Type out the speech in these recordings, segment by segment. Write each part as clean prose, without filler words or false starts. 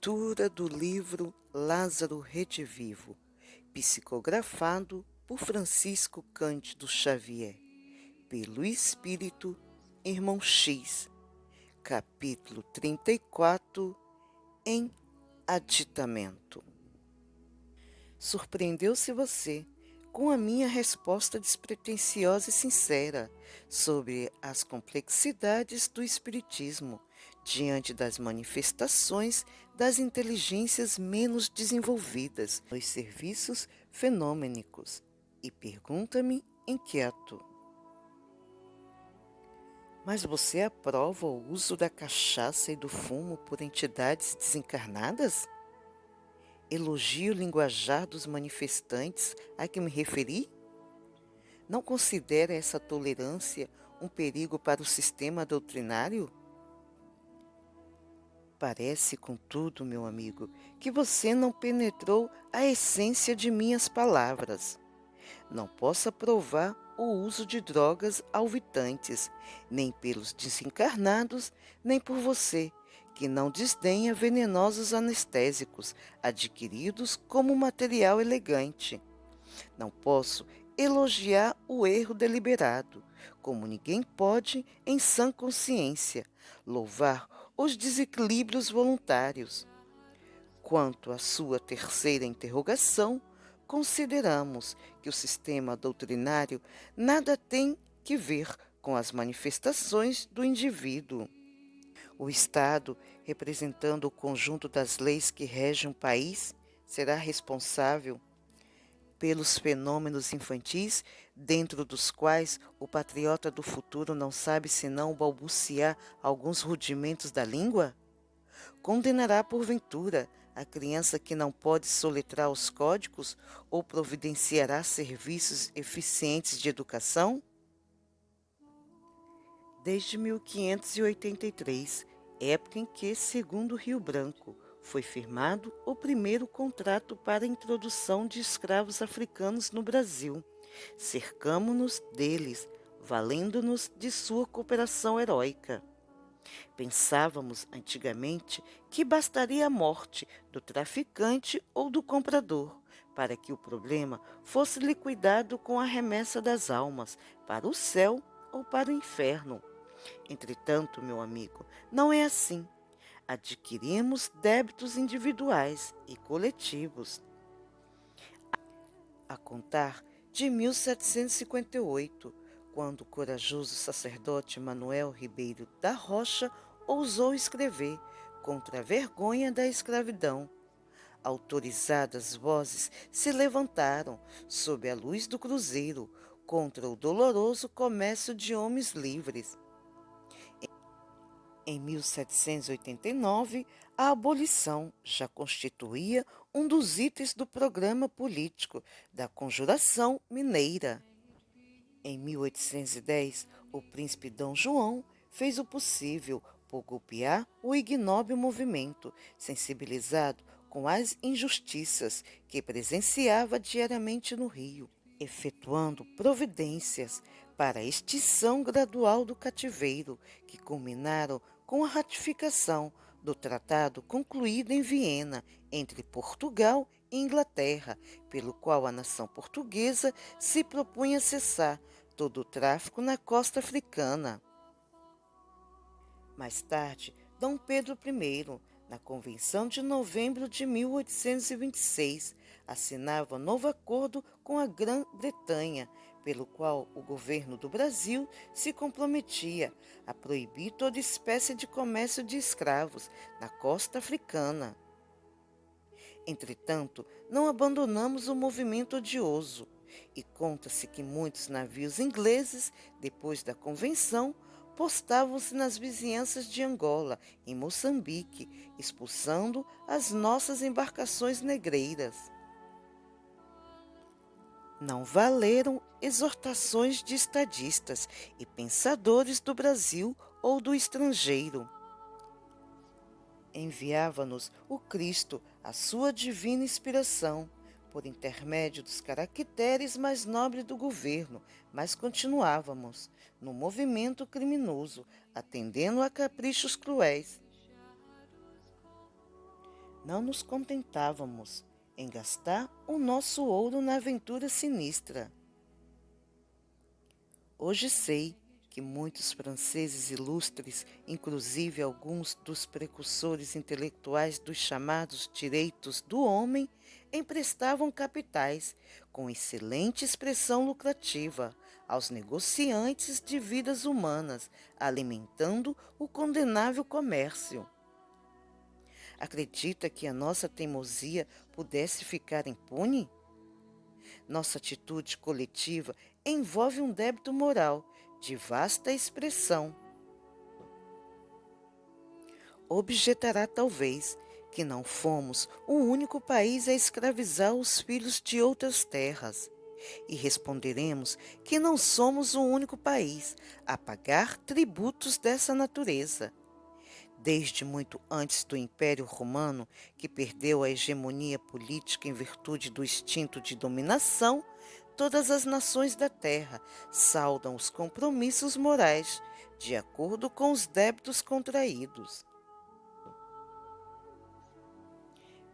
Leitura do livro Lázaro Redivivo, psicografado por Francisco Cândido Xavier, pelo Espírito Irmão X, capítulo 34, em aditamento. Surpreendeu-se você com a minha resposta despretensiosa e sincera sobre as complexidades do Espiritismo diante das manifestações das inteligências menos desenvolvidas nos serviços fenomênicos, e pergunta-me inquieto: mas você aprova o uso da cachaça e do fumo por entidades desencarnadas? Elogio o linguajar dos manifestantes a que me referi? Não considera essa tolerância um perigo para o sistema doutrinário? Parece, contudo, meu amigo, que você não penetrou a essência de minhas palavras. Não posso aprovar o uso de drogas alvitantes, nem pelos desencarnados, nem por você, que não desdenha venenosos anestésicos adquiridos como material elegante. Não posso elogiar o erro deliberado, como ninguém pode, em sã consciência, louvar os desequilíbrios voluntários. Quanto à sua terceira interrogação, consideramos que o sistema doutrinário nada tem que ver com as manifestações do indivíduo. O Estado, representando o conjunto das leis que regem um país, será responsável pelos fenômenos infantis, dentro dos quais o patriota do futuro não sabe senão balbuciar alguns rudimentos da língua? Condenará, porventura, a criança que não pode soletrar os códigos ou providenciará serviços eficientes de educação? Desde 1583, época em que, segundo Rio Branco, foi firmado o primeiro contrato para a introdução de escravos africanos no Brasil, cercamo-nos deles, valendo-nos de sua cooperação heróica. Pensávamos antigamente que bastaria a morte do traficante ou do comprador para que o problema fosse liquidado com a remessa das almas para o céu ou para o inferno. Entretanto, meu amigo, não é assim. Adquirimos débitos individuais e coletivos. A contar de 1758, quando o corajoso sacerdote Manuel Ribeiro da Rocha ousou escrever contra a vergonha da escravidão. Autorizadas vozes se levantaram, sob a luz do cruzeiro, contra o doloroso comércio de homens livres. Em 1789, a abolição já constituía um dos itens do programa político da Conjuração Mineira. Em 1810, o príncipe Dom João fez o possível por golpear o ignóbil movimento, sensibilizado com as injustiças que presenciava diariamente no Rio, efetuando providências para a extinção gradual do cativeiro, que culminaram com a ratificação do tratado concluído em Viena entre Portugal e Inglaterra, pelo qual a nação portuguesa se propunha cessar todo o tráfico na costa africana. Mais tarde, Dom Pedro I, na Convenção de novembro de 1826, assinava novo acordo com a Grã-Bretanha, pelo qual o governo do Brasil se comprometia a proibir toda espécie de comércio de escravos na costa africana. Entretanto, não abandonamos o movimento odioso, e conta-se que muitos navios ingleses, depois da convenção, postavam-se nas vizinhanças de Angola, em Moçambique, expulsando as nossas embarcações negreiras. Não valeram exortações de estadistas e pensadores do Brasil ou do estrangeiro. Enviava-nos o Cristo a sua divina inspiração, por intermédio dos caracteres mais nobres do governo, mas continuávamos no movimento criminoso, atendendo a caprichos cruéis. Não nos contentávamos em gastar o nosso ouro na aventura sinistra. Hoje sei que muitos franceses ilustres, inclusive alguns dos precursores intelectuais dos chamados direitos do homem, emprestavam capitais, com excelente expressão lucrativa, aos negociantes de vidas humanas, alimentando o condenável comércio. Acredita que a nossa teimosia pudesse ficar impune? Nossa atitude coletiva envolve um débito moral de vasta expressão. Objetará talvez que não fomos o único país a escravizar os filhos de outras terras. E responderemos que não somos o único país a pagar tributos dessa natureza. Desde muito antes do Império Romano, que perdeu a hegemonia política em virtude do instinto de dominação, todas as nações da terra saldam os compromissos morais de acordo com os débitos contraídos.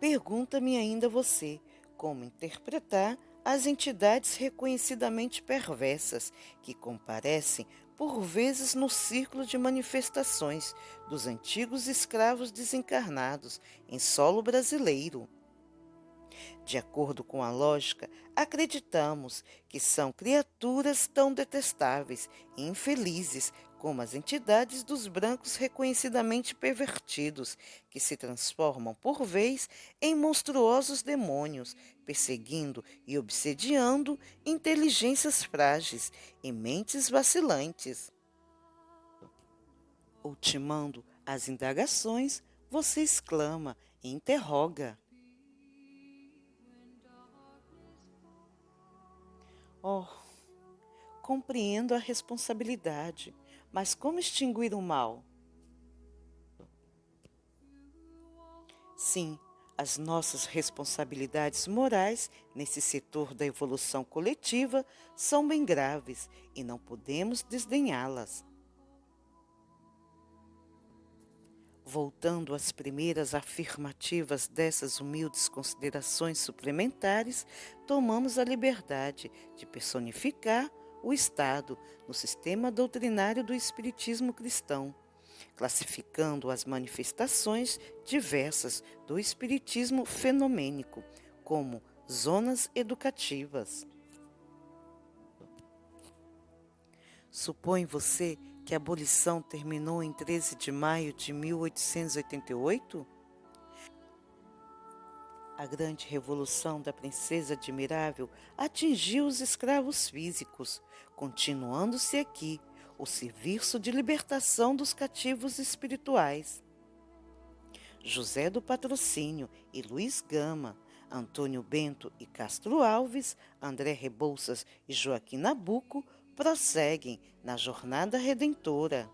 Pergunta-me ainda você como interpretar as entidades reconhecidamente perversas que comparecem por vezes no círculo de manifestações dos antigos escravos desencarnados em solo brasileiro. De acordo com a lógica, acreditamos que são criaturas tão detestáveis e infelizes como as entidades dos brancos reconhecidamente pervertidos, que se transformam por vez em monstruosos demônios, perseguindo e obsediando inteligências frágeis e mentes vacilantes. Ultimando as indagações, você exclama e interroga. Oh, compreendo a responsabilidade, mas como extinguir o mal? Sim, as nossas responsabilidades morais nesse setor da evolução coletiva são bem graves e não podemos desdenhá-las. Voltando às primeiras afirmativas dessas humildes considerações suplementares, tomamos a liberdade de personificar o Estado no sistema doutrinário do Espiritismo cristão, classificando as manifestações diversas do Espiritismo fenomênico como zonas educativas. Supõe você que a abolição terminou em 13 de maio de 1888? A grande revolução da Princesa Admirável atingiu os escravos físicos, continuando-se aqui o serviço de libertação dos cativos espirituais. José do Patrocínio e Luiz Gama, Antônio Bento e Castro Alves, André Rebouças e Joaquim Nabuco prosseguem na jornada redentora.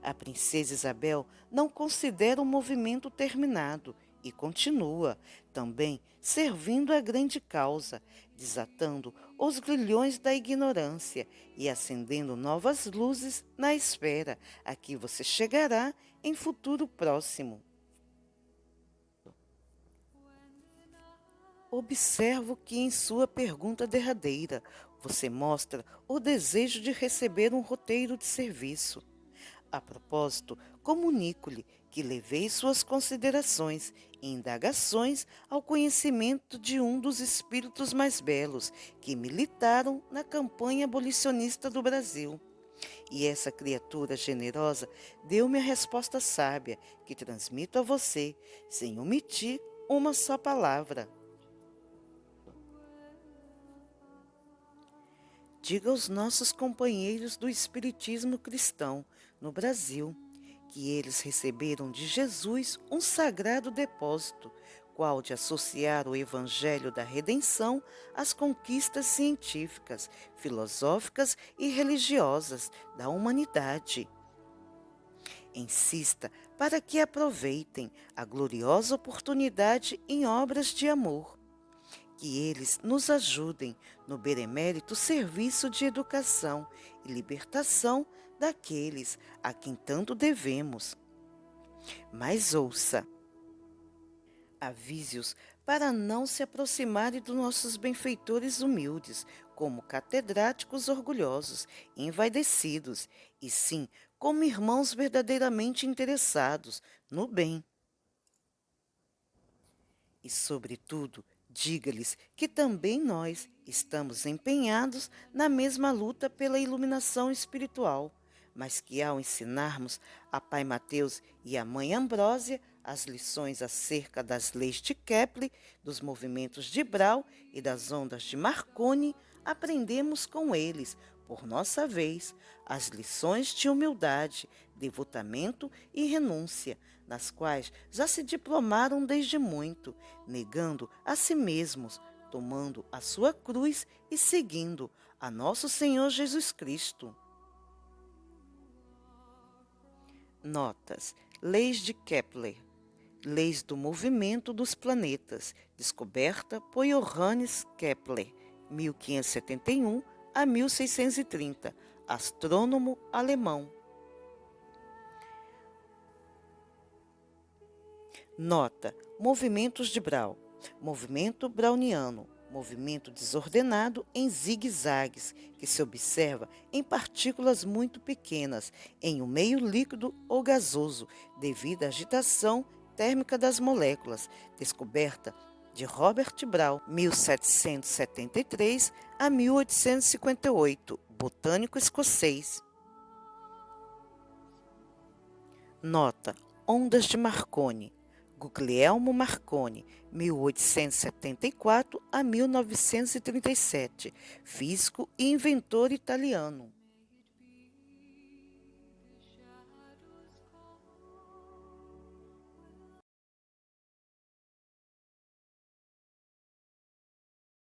A princesa Isabel não considera o movimento terminado e continua, também servindo a grande causa, desatando os grilhões da ignorância e acendendo novas luzes na esfera a que você chegará em futuro próximo. Observo que em sua pergunta derradeira você mostra o desejo de receber um roteiro de serviço. A propósito, comunico-lhe que levei suas considerações e indagações ao conhecimento de um dos espíritos mais belos que militaram na campanha abolicionista do Brasil. E essa criatura generosa deu-me a resposta sábia que transmito a você, sem omitir uma só palavra. Diga aos nossos companheiros do Espiritismo cristão no Brasil que eles receberam de Jesus um sagrado depósito, qual de associar o Evangelho da Redenção às conquistas científicas, filosóficas e religiosas da humanidade. Insista para que aproveitem a gloriosa oportunidade em obras de amor. Que eles nos ajudem no benemérito serviço de educação e libertação daqueles a quem tanto devemos. Mas ouça, Avise-os para não se aproximarem dos nossos benfeitores humildes, como catedráticos orgulhosos, envaidecidos, e sim como irmãos verdadeiramente interessados no bem. E, sobretudo, diga-lhes que também nós estamos empenhados na mesma luta pela iluminação espiritual, mas que ao ensinarmos a Pai Mateus e a Mãe Ambrósia as lições acerca das leis de Kepler, dos movimentos de Brau e das ondas de Marconi, aprendemos com eles, por nossa vez, as lições de humildade, devotamento e renúncia, nas quais já se diplomaram desde muito, negando a si mesmos, tomando a sua cruz e seguindo a nosso Senhor Jesus Cristo. Notas: Leis de Kepler. Leis do movimento dos planetas, descoberta por Johannes Kepler, 1571 a 1630, astrônomo alemão. Nota: movimentos de Brau. Movimento browniano, movimento desordenado em zigue-zagues, que se observa em partículas muito pequenas, em um meio líquido ou gasoso, devido à agitação térmica das moléculas, descoberta de Robert Brown, 1773 a 1858, botânico escocês. Nota: ondas de Marconi. Guglielmo Marconi, 1874 a 1937, físico e inventor italiano.